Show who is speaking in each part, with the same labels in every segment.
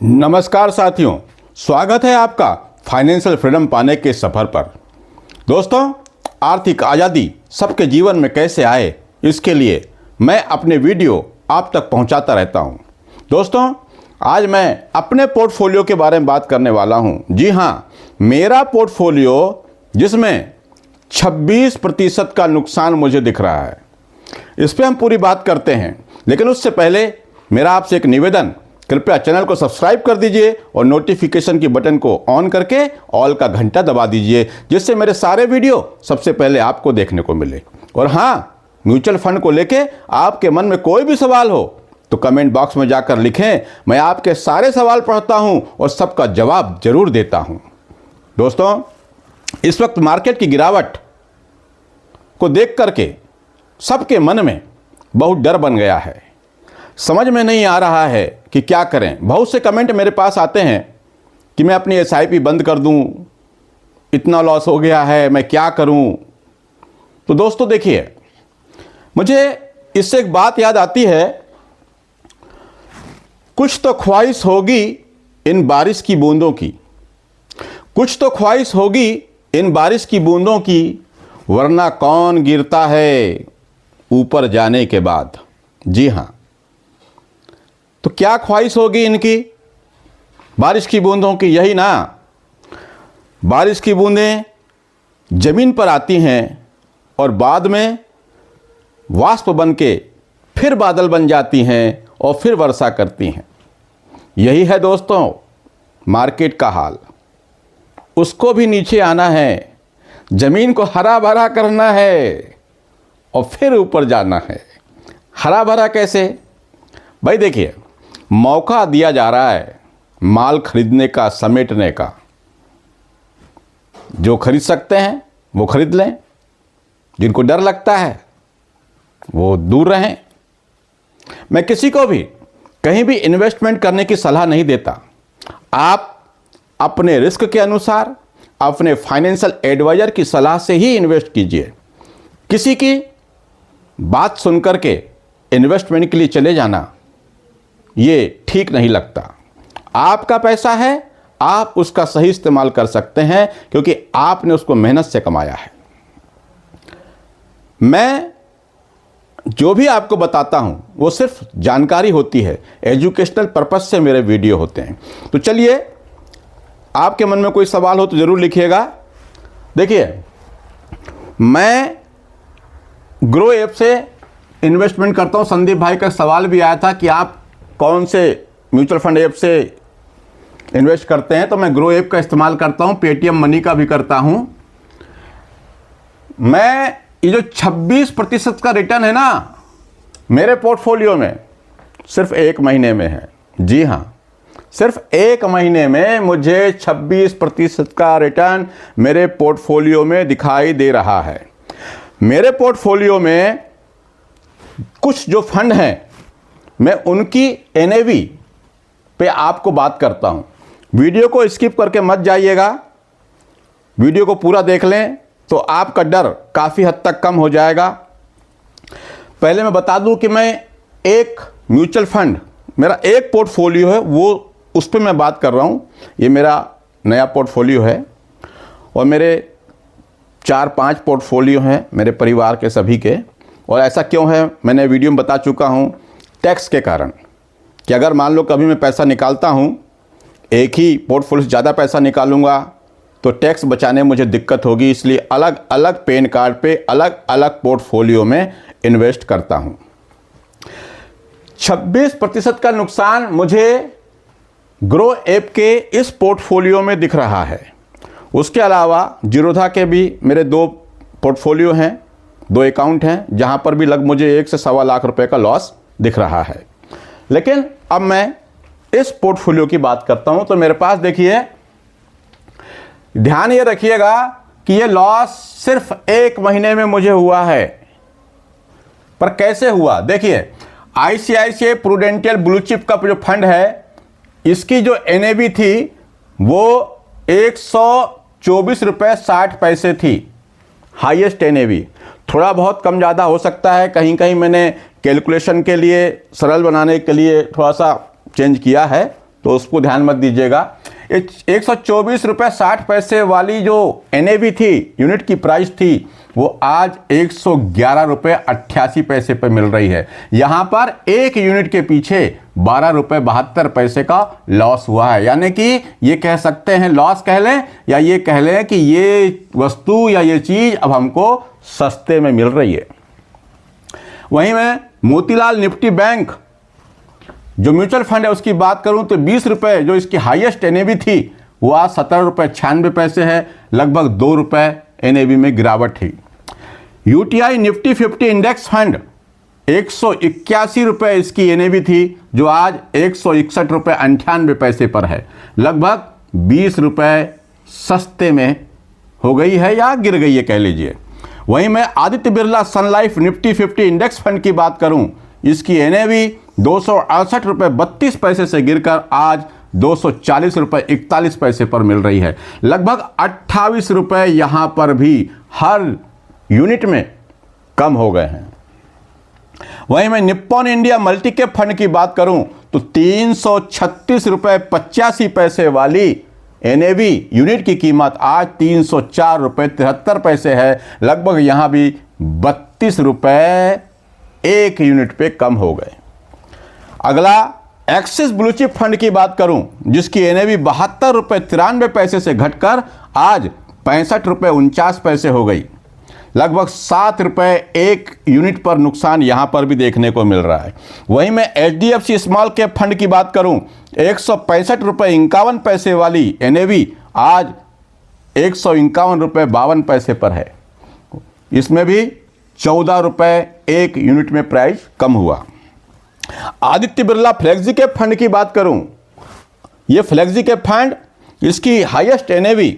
Speaker 1: नमस्कार साथियों, स्वागत है आपका फाइनेंशियल फ्रीडम पाने के सफ़र पर। दोस्तों, आर्थिक आज़ादी सबके जीवन में कैसे आए, इसके लिए मैं अपने वीडियो आप तक पहुंचाता रहता हूं। दोस्तों, आज मैं अपने पोर्टफोलियो के बारे में बात करने वाला हूं। जी हां, मेरा पोर्टफोलियो जिसमें 26% का नुकसान मुझे दिख रहा है, इस पर हम पूरी बात करते हैं। लेकिन उससे पहले मेरा आपसे एक निवेदन, कृपया चैनल को सब्सक्राइब कर दीजिए और नोटिफिकेशन की बटन को ऑन करके ऑल का घंटा दबा दीजिए, जिससे मेरे सारे वीडियो सबसे पहले आपको देखने को मिले। और हाँ, म्यूचुअल फंड को लेके आपके मन में कोई भी सवाल हो तो कमेंट बॉक्स में जाकर लिखें। मैं आपके सारे सवाल पढ़ता हूं और सबका जवाब जरूर देता हूं। दोस्तों, इस वक्त मार्केट की गिरावट को देख करके सबके मन में बहुत डर बन गया है। समझ में नहीं आ रहा है कि क्या करें। बहुत से कमेंट मेरे पास आते हैं कि मैं अपनी SIP बंद कर दूं, इतना लॉस हो गया है, मैं क्या करूं। तो दोस्तों देखिए, मुझे इससे एक बात याद आती है, कुछ तो ख्वाहिश होगी इन बारिश की बूंदों की, कुछ तो ख्वाहिश होगी इन बारिश की बूंदों की, वरना कौन गिरता है ऊपर जाने के बाद। जी हां, तो क्या ख्वाहिश होगी इनकी, बारिश की बूंदों की? यही ना, बारिश की बूंदें जमीन पर आती हैं और बाद में वाष्प बन के फिर बादल बन जाती हैं और फिर वर्षा करती हैं। यही है दोस्तों मार्केट का हाल। उसको भी नीचे आना है, जमीन को हरा भरा करना है और फिर ऊपर जाना है। हरा भरा कैसे भाई? देखिए, मौका दिया जा रहा है माल खरीदने का, समेटने का। जो खरीद सकते हैं वो खरीद लें, जिनको डर लगता है वो दूर रहें। मैं किसी को भी कहीं भी इन्वेस्टमेंट करने की सलाह नहीं देता। आप अपने रिस्क के अनुसार अपने फाइनेंशियल एडवाइजर की सलाह से ही इन्वेस्ट कीजिए। किसी की बात सुनकर के इन्वेस्टमेंट के लिए चले जाना, ये ठीक नहीं लगता। आपका पैसा है, आप उसका सही इस्तेमाल कर सकते हैं, क्योंकि आपने उसको मेहनत से कमाया है। मैं जो भी आपको बताता हूं वो सिर्फ जानकारी होती है, एजुकेशनल पर्पस से मेरे वीडियो होते हैं। तो चलिए, आपके मन में कोई सवाल हो तो ज़रूर लिखिएगा। देखिए, मैं ग्रो ऐप से इन्वेस्टमेंट करता हूं। संदीप भाई का सवाल भी आया था कि आप कौन से म्यूचुअल फंड ऐप से इन्वेस्ट करते हैं, तो मैं ग्रो ऐप का इस्तेमाल करता हूं, पेटीएम मनी का भी करता हूं। मैं ये जो 26% का रिटर्न है ना, मेरे पोर्टफोलियो में सिर्फ 1 महीने में है। जी हां, सिर्फ 1 महीने में मुझे 26% का रिटर्न मेरे पोर्टफोलियो में दिखाई दे रहा है। मेरे पोर्टफोलियो में कुछ जो फंड हैं, मैं उनकी NAV पे आपको बात करता हूं। वीडियो को स्किप करके मत जाइएगा, वीडियो को पूरा देख लें तो आपका डर काफ़ी हद तक कम हो जाएगा। पहले मैं बता दूं कि मैं एक म्यूचुअल फंड, मेरा एक पोर्टफोलियो है, वो उस पर मैं बात कर रहा हूं। ये मेरा नया पोर्टफोलियो है और मेरे 4-5 पोर्टफोलियो हैं मेरे परिवार के सभी के। और ऐसा क्यों है, मैंने वीडियो में बता चुका हूं, टैक्स के कारण। कि अगर मान लो कभी मैं पैसा निकालता हूं, एक ही पोर्टफोलियो से ज़्यादा पैसा निकालूंगा तो टैक्स बचाने में मुझे दिक्कत होगी, इसलिए अलग अलग पैन कार्ड पे अलग अलग पोर्टफोलियो में इन्वेस्ट करता हूं। 26% का नुकसान मुझे ग्रो ऐप के इस पोर्टफोलियो में दिख रहा है। उसके अलावा जीरोधा के भी मेरे 2 पोर्टफोलियो हैं, 2 अकाउंट हैं, जहां पर भी मुझे 1 से सवा लाख रुपए का लॉस दिख रहा है। लेकिन अब मैं इस पोर्टफोलियो की बात करता हूं। तो मेरे पास देखिए, ध्यान ये रखिएगा कि ये लॉस सिर्फ 1 महीने में मुझे हुआ है। पर कैसे हुआ? देखिए, ICICI प्रूडेंशियल ब्लू चिप का जो फंड है, इसकी जो NAV थी वो 124 रुपये 60 पैसे थी, हाईएस्ट NAV। थोड़ा बहुत कम ज़्यादा हो सकता है, कहीं कहीं मैंने कैलकुलेशन के लिए, सरल बनाने के लिए थोड़ा सा चेंज किया है, तो उसको ध्यान मत दीजिएगा। 124 रुपये 60 पैसे वाली जो NAV थी, यूनिट की प्राइस थी, वो आज 111 रुपये 88 पैसे पर मिल रही है। यहाँ पर एक यूनिट के पीछे 12 रुपये 72 पैसे का लॉस हुआ है। यानी कि ये कह सकते हैं, लॉस कह लें या ये कह लें कि ये वस्तु या ये चीज़ अब हमको सस्ते में मिल रही है। वहीं मैं मोतीलाल निफ्टी बैंक जो म्यूचुअल फंड है उसकी बात करूं तो 20 रुपये जो इसकी हाईएस्ट NAV थी, वो आज 17 रुपये 96 पैसे है, लगभग 2 रुपये NAV में गिरावट थी। UTI निफ्टी 50 इंडेक्स फंड 181 रुपये इसकी NAV थी, जो आज 161 रुपये 98 पैसे पर है, लगभग 20 रुपये सस्ते में हो गई है या गिर गई है कह लीजिए। वहीं मैं आदित्य बिरला सन लाइफ निफ्टी 50 इंडेक्स फंड की बात करूं, इसकी NAV 268 रुपये 32 पैसे से गिरकर आज 240 रुपये 41 पैसे पर मिल रही है, लगभग 28 रुपये यहाँ पर भी हर यूनिट में कम हो गए हैं। वहीं मैं Nippon India multi cap fund की बात करूं तो 336 रुपये 85 पैसे वाली NAV यूनिट की कीमत आज 304 रुपये 73 पैसे है, लगभग यहाँ भी 32 रुपये एक यूनिट पे कम हो गए। अगला एक्सिस ब्लू चिप फंड की बात करूं, जिसकी NAV 72 रुपये 93 पैसे से घटकर आज 65 रुपये 49 पैसे हो गई, लगभग 7 रुपये एक यूनिट पर नुकसान यहां पर भी देखने को मिल रहा है। वहीं मैं HDFC स्मॉल कैप फंड की बात करूं, 165 रुपये 51 पैसे वाली NAV आज 151 रुपये 52 पैसे पर है, इसमें भी 14 रुपये एक यूनिट में प्राइस कम हुआ। Aditya Birla flexi cap fund की बात करूं, ये फ्लेक्सी कैप फंड इसकी हाईएस्ट NAV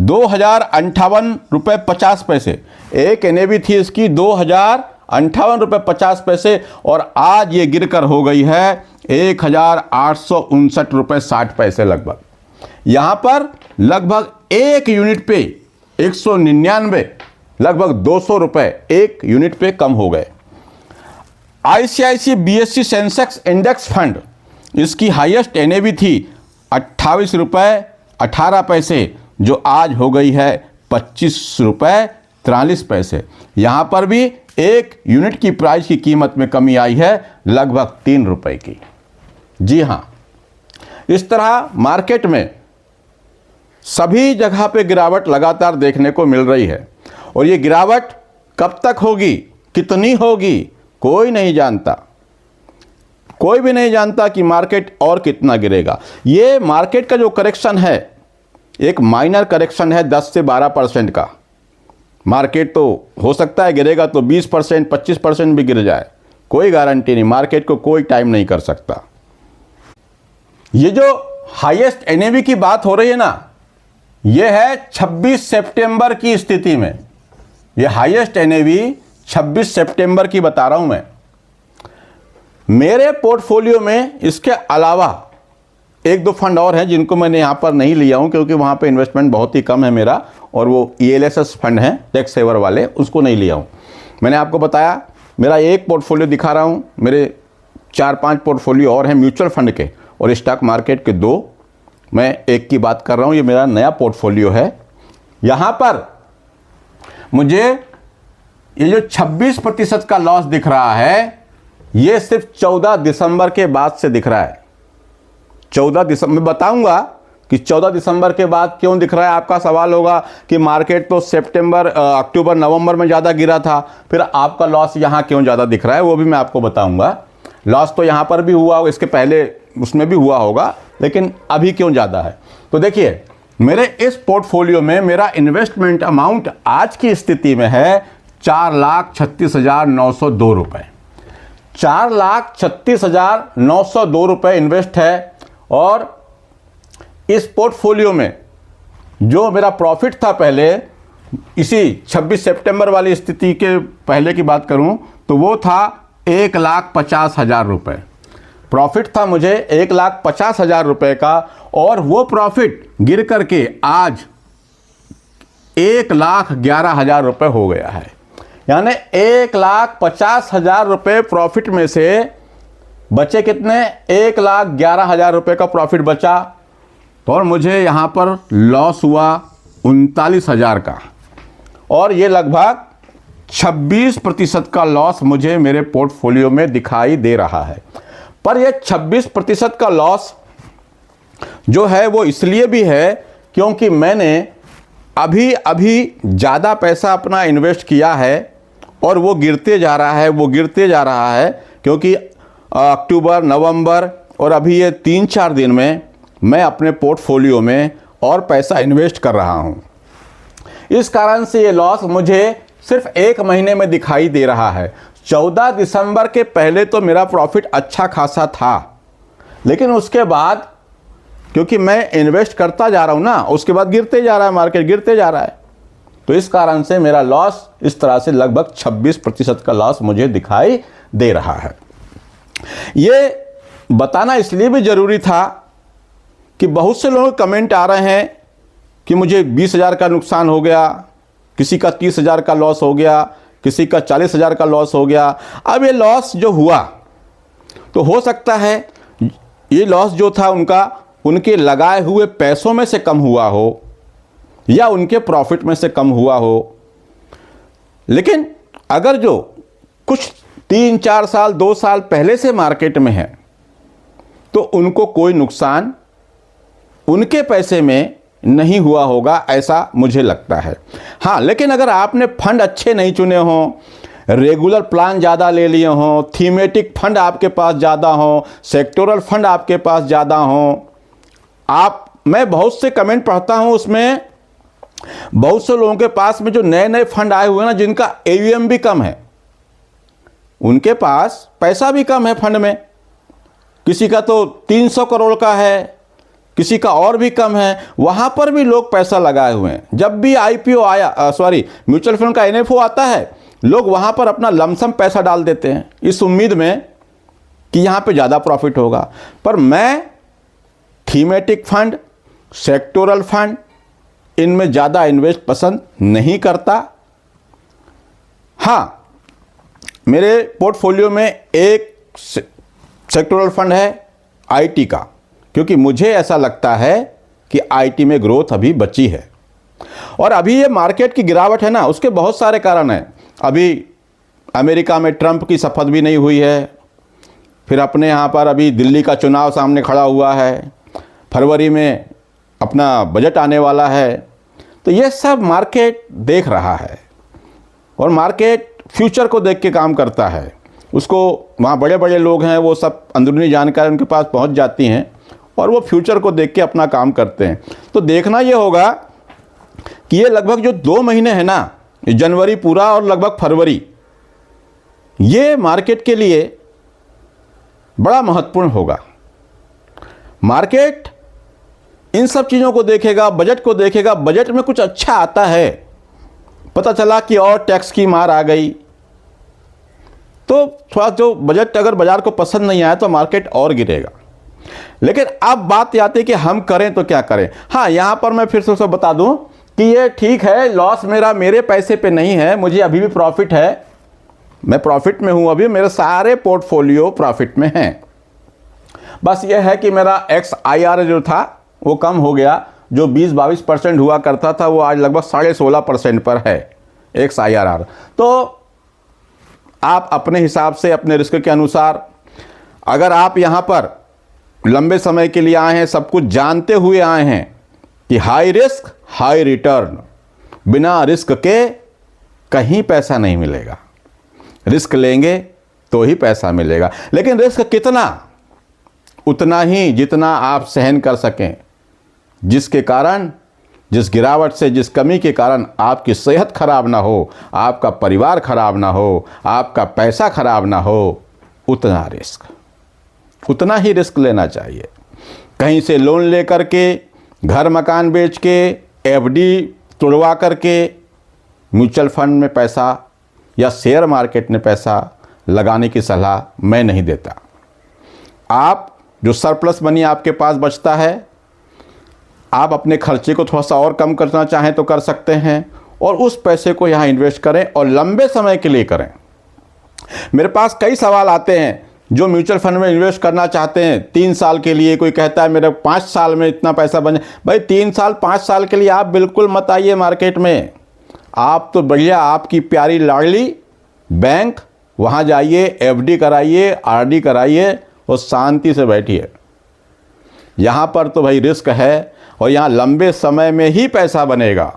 Speaker 1: 2058 रुपये 50 पैसे, एक NAV थी इसकी 2058 रुपये 50 पैसे, और आज ये गिरकर हो गई है 1859 रुपये 60 पैसे लगभग। यहाँ पर लगभग एक यूनिट पे 199 लगभग 200 रुपये एक यूनिट पे कम हो गए। ICICI BSE Sensex index fund, इसकी हाईएस्ट NAV थी 28 रुपये 18 पैसे, जो आज हो गई है 25 रुपये 43 पैसे। यहाँ पर भी एक यूनिट की प्राइस की कीमत में कमी आई है, लगभग 3 रुपये की। जी हाँ, इस तरह मार्केट में सभी जगह पे गिरावट लगातार देखने को मिल रही है, और ये गिरावट कब तक होगी, कितनी होगी, कोई नहीं जानता। कोई भी नहीं जानता कि मार्केट और कितना गिरेगा। ये मार्केट का जो करेक्शन है, एक माइनर करेक्शन है 10 से 12% का। मार्केट तो हो सकता है गिरेगा तो 20% 25% भी गिर जाए, कोई गारंटी नहीं, मार्केट को कोई टाइम नहीं कर सकता। ये जो हाईएस्ट NAV की बात हो रही है ना, ये है 26 सितंबर की स्थिति में। ये हाईएस्ट NAV 26 सितंबर की बता रहा हूं मैं। मेरे पोर्टफोलियो में इसके अलावा एक दो फंड और हैं जिनको मैंने यहां पर नहीं लिया हूं, क्योंकि वहां पे इन्वेस्टमेंट बहुत ही कम है मेरा, और वो ELSS फंड हैं टैक्स सेवर वाले, उसको नहीं लिया हूं। मैंने आपको बताया मेरा एक पोर्टफोलियो दिखा रहा हूं, मेरे 4-5 पोर्टफोलियो और हैं म्यूचुअल फंड के, और स्टॉक मार्केट के 2। मैं एक की बात कर रहा हूं, ये मेरा नया पोर्टफोलियो है। यहां पर मुझे ये जो 26% का लॉस दिख रहा है, ये सिर्फ 14 दिसंबर के बाद से दिख रहा है। 14 दिसंबर बताऊंगा कि 14 दिसंबर के बाद क्यों दिख रहा है। आपका सवाल होगा कि मार्केट तो सितंबर, अक्टूबर, नवंबर में ज़्यादा गिरा था, फिर आपका लॉस यहाँ क्यों ज़्यादा दिख रहा है, वो भी मैं आपको बताऊंगा। लॉस तो यहाँ पर भी हुआ होगा, इसके पहले उसमें भी हुआ होगा, लेकिन अभी क्यों ज़्यादा है। तो देखिए, मेरे इस पोर्टफोलियो में मेरा इन्वेस्टमेंट अमाउंट आज की स्थिति में है 4,36,902 रुपये। 4,36,902 रुपये इन्वेस्ट है, और इस पोर्टफोलियो में जो मेरा प्रॉफिट था पहले, इसी 26 सितंबर वाली स्थिति के पहले की बात करूं तो वो था 1,50,000 रुपये। प्रॉफिट था मुझे 1,50,000 रुपये का, और वो प्रॉफिट गिर करके आज 1,11,000 रुपये हो गया है। यानी 1,50,000 रुपये प्रॉफिट में से बचे कितने? 1,11,000 रुपये का प्रॉफिट बचा। तो और मुझे यहाँ पर लॉस हुआ 39,000 का, और ये लगभग 26% का लॉस मुझे मेरे पोर्टफोलियो में दिखाई दे रहा है। पर ये 26% का लॉस जो है वो इसलिए भी है क्योंकि मैंने अभी अभी ज़्यादा पैसा अपना इन्वेस्ट किया है और वो गिरते जा रहा है, वो गिरते जा रहा है, क्योंकि अक्टूबर, नवंबर और अभी ये 3-4 दिन में मैं अपने पोर्टफोलियो में और पैसा इन्वेस्ट कर रहा हूँ। इस कारण से ये लॉस मुझे सिर्फ 1 महीने में दिखाई दे रहा है। 14 दिसंबर के पहले तो मेरा प्रॉफिट अच्छा खासा था, लेकिन उसके बाद क्योंकि मैं इन्वेस्ट करता जा रहा हूँ ना, उसके बाद गिरते जा रहा है, मार्केट गिरते जा रहा है, तो इस कारण से मेरा लॉस इस तरह से लगभग 26% का लॉस मुझे दिखाई दे रहा है। ये बताना इसलिए भी ज़रूरी था कि बहुत से लोग कमेंट आ रहे हैं कि मुझे 20,000 का नुकसान हो गया, किसी का 30,000 का लॉस हो गया, किसी का 40,000 का लॉस हो गया। अब ये लॉस जो हुआ तो हो सकता है ये लॉस जो था उनके लगाए हुए पैसों में से कम हुआ हो या उनके प्रॉफिट में से कम हुआ हो, लेकिन अगर जो कुछ 3-4 साल 2 साल पहले से मार्केट में है तो उनको कोई नुकसान उनके पैसे में नहीं हुआ होगा, ऐसा मुझे लगता है। हाँ, लेकिन अगर आपने फंड अच्छे नहीं चुने हों, रेगुलर प्लान ज़्यादा ले लिए हों, थीमेटिक फंड आपके पास ज़्यादा हों, सेक्टोरल फंड आपके पास ज़्यादा हों, मैं बहुत से कमेंट पढ़ता हूं, उसमें बहुत से लोगों के पास में जो नए नए फंड आए हुए हैं ना, जिनका AUM भी कम है, उनके पास पैसा भी कम है फंड में, किसी का तो 300 करोड़ का है, किसी का और भी कम है, वहां पर भी लोग पैसा लगाए हुए हैं। जब भी IPO म्यूचुअल फंड का NFO आता है, लोग वहां पर अपना लमसम पैसा डाल देते हैं इस उम्मीद में कि यहां पे ज़्यादा प्रॉफिट होगा। पर मैं थीमेटिक फंड, सेक्टोरल फंड, इनमें ज़्यादा इन्वेस्ट पसंद नहीं करता। हाँ, मेरे पोर्टफोलियो में एक सेक्टोरल फंड है IT का, क्योंकि मुझे ऐसा लगता है कि IT में ग्रोथ अभी बची है। और अभी ये मार्केट की गिरावट है ना, उसके बहुत सारे कारण हैं। अभी अमेरिका में ट्रंप की शपथ भी नहीं हुई है, फिर अपने यहाँ पर अभी दिल्ली का चुनाव सामने खड़ा हुआ है, फरवरी में अपना बजट आने वाला है, तो ये सब मार्केट देख रहा है और मार्केट फ्यूचर को देख के काम करता है। उसको वहाँ बड़े बड़े लोग हैं, वो सब अंदरूनी जानकारी उनके पास पहुँच जाती हैं और वो फ्यूचर को देख के अपना काम करते हैं। तो देखना ये होगा कि ये लगभग जो 2 महीने हैं ना, जनवरी पूरा और लगभग फरवरी, ये मार्केट के लिए बड़ा महत्वपूर्ण होगा। मार्केट इन सब चीज़ों को देखेगा, बजट को देखेगा। बजट में कुछ अच्छा आता है, पता चला कि और टैक्स की मार आ गई, तो थोड़ा जो बजट अगर बाजार को पसंद नहीं आया तो मार्केट और गिरेगा। लेकिन अब बात आती है कि हम करें तो क्या करें। हाँ, यहाँ पर मैं फिर से बता दूं कि ये ठीक है, लॉस मेरे पैसे पे नहीं है, मुझे अभी भी प्रॉफिट है, मैं प्रॉफिट में हूँ, अभी मेरे सारे पोर्टफोलियो प्रॉफिट में हैं। बस ये है कि मेरा XIR जो था वो कम हो गया, जो 20-22% हुआ करता था वो आज लगभग 16.5% पर है XIRR। तो आप अपने हिसाब से, अपने रिस्क के अनुसार, अगर आप यहाँ पर लंबे समय के लिए आए हैं, सब कुछ जानते हुए आए हैं कि हाई रिस्क हाई रिटर्न, बिना रिस्क के कहीं पैसा नहीं मिलेगा, रिस्क लेंगे तो ही पैसा मिलेगा। लेकिन रिस्क कितना? उतना ही जितना आप सहन कर सकें, जिसके कारण, जिस गिरावट से, जिस कमी के कारण आपकी सेहत खराब ना हो, आपका परिवार खराब ना हो, आपका पैसा खराब ना हो, उतना रिस्क, उतना ही रिस्क लेना चाहिए। कहीं से लोन लेकर के, घर मकान बेच के, FD तोड़वा करके म्यूचुअल फंड में पैसा या शेयर मार्केट में पैसा लगाने की सलाह मैं नहीं देता। आप जो सरप्लस मनी आपके पास बचता है, आप अपने खर्चे को थोड़ा सा और कम करना चाहें तो कर सकते हैं, और उस पैसे को यहाँ इन्वेस्ट करें और लंबे समय के लिए करें। मेरे पास कई सवाल आते हैं जो म्यूचुअल फंड में इन्वेस्ट करना चाहते हैं 3 साल के लिए, कोई कहता है मेरा 5 साल में इतना पैसा बन जाए, भाई 3 साल 5 साल के लिए आप बिल्कुल मत आइए मार्केट में। आप तो बढ़िया आपकी प्यारी लाडली बैंक, वहाँ जाइए, एफडी कराइए, आरडी कराइए और शांति से बैठिए। यहाँ पर तो भाई रिस्क है और यहाँ लंबे समय में ही पैसा बनेगा।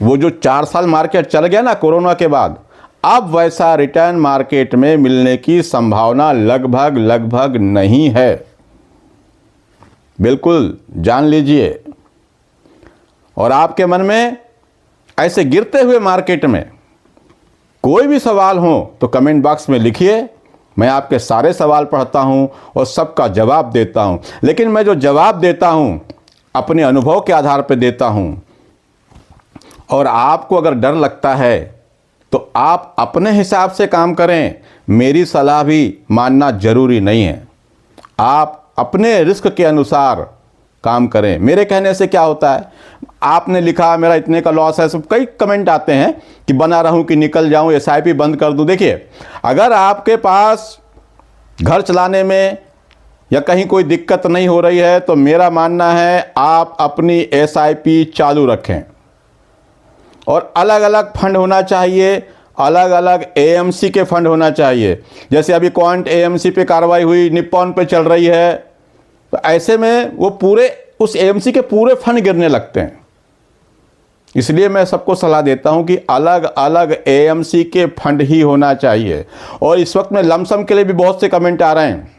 Speaker 1: वो जो 4 साल मार्केट चल गया ना कोरोना के बाद, अब वैसा रिटर्न मार्केट में मिलने की संभावना लगभग नहीं है। बिल्कुल जान लीजिए। और आपके मन में ऐसे गिरते हुए मार्केट में कोई भी सवाल हो तो कमेंट बॉक्स में लिखिए, मैं आपके सारे सवाल पढ़ता हूं और सबका जवाब देता हूं। लेकिन मैं जो जवाब देता हूं अपने अनुभव के आधार पर देता हूं। और आपको अगर डर लगता है तो आप अपने हिसाब से काम करें, मेरी सलाह भी मानना जरूरी नहीं है। आप अपने रिस्क के अनुसार काम करें। मेरे कहने से क्या होता है, आपने लिखा मेरा इतने का लॉस है, सब कई कमेंट आते हैं कि बना रहूं कि निकल जाऊं, एसआईपी बंद कर दूं। देखिए, अगर आपके पास घर चलाने में या कहीं कोई दिक्कत नहीं हो रही है तो मेरा मानना है आप अपनी एसआईपी चालू रखें। और अलग अलग फंड होना चाहिए, अलग अलग एएमसी के फंड होना चाहिए। जैसे अभी क्वांट एएमसी पे कार्रवाई हुई, निप्पॉन पे चल रही है, तो ऐसे में वो पूरे उस एएमसी के पूरे फंड गिरने लगते हैं। इसलिए मैं सबको सलाह देता हूं कि अलग अलग एएमसी के फंड ही होना चाहिए। और इस वक्त में लमसम के लिए भी बहुत से कमेंट आ रहे हैं।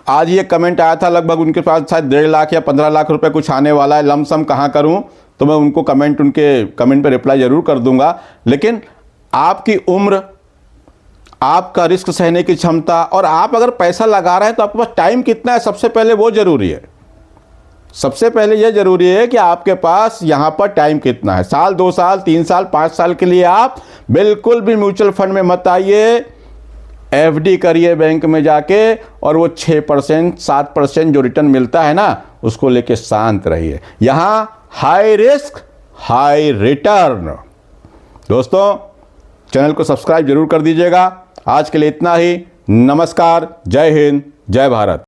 Speaker 1: आज ये कमेंट आया था, लगभग उनके पास शायद 1.5 लाख या 15 लाख रुपए कुछ आने वाला है, लमसम कहाँ करूं, तो मैं उनको उनके कमेंट पे रिप्लाई जरूर कर दूंगा। लेकिन आपकी उम्र, आपका रिस्क सहने की क्षमता और आप अगर पैसा लगा रहे हैं तो आपके पास टाइम कितना है, सबसे पहले वो जरूरी है। सबसे पहले ये जरूरी है कि आपके पास यहाँ पर टाइम कितना है। साल, 2 साल, 3 साल, 5 साल के लिए आप बिल्कुल भी म्यूचुअल फंड में मत आइए। एफडी करिए बैंक में जाके, और वो 6% 7% जो रिटर्न मिलता है ना, उसको लेके शांत रहिए। यहाँ हाई रिस्क हाई रिटर्न। दोस्तों, चैनल को सब्सक्राइब जरूर कर दीजिएगा। आज के लिए इतना ही। नमस्कार, जय हिंद, जय भारत।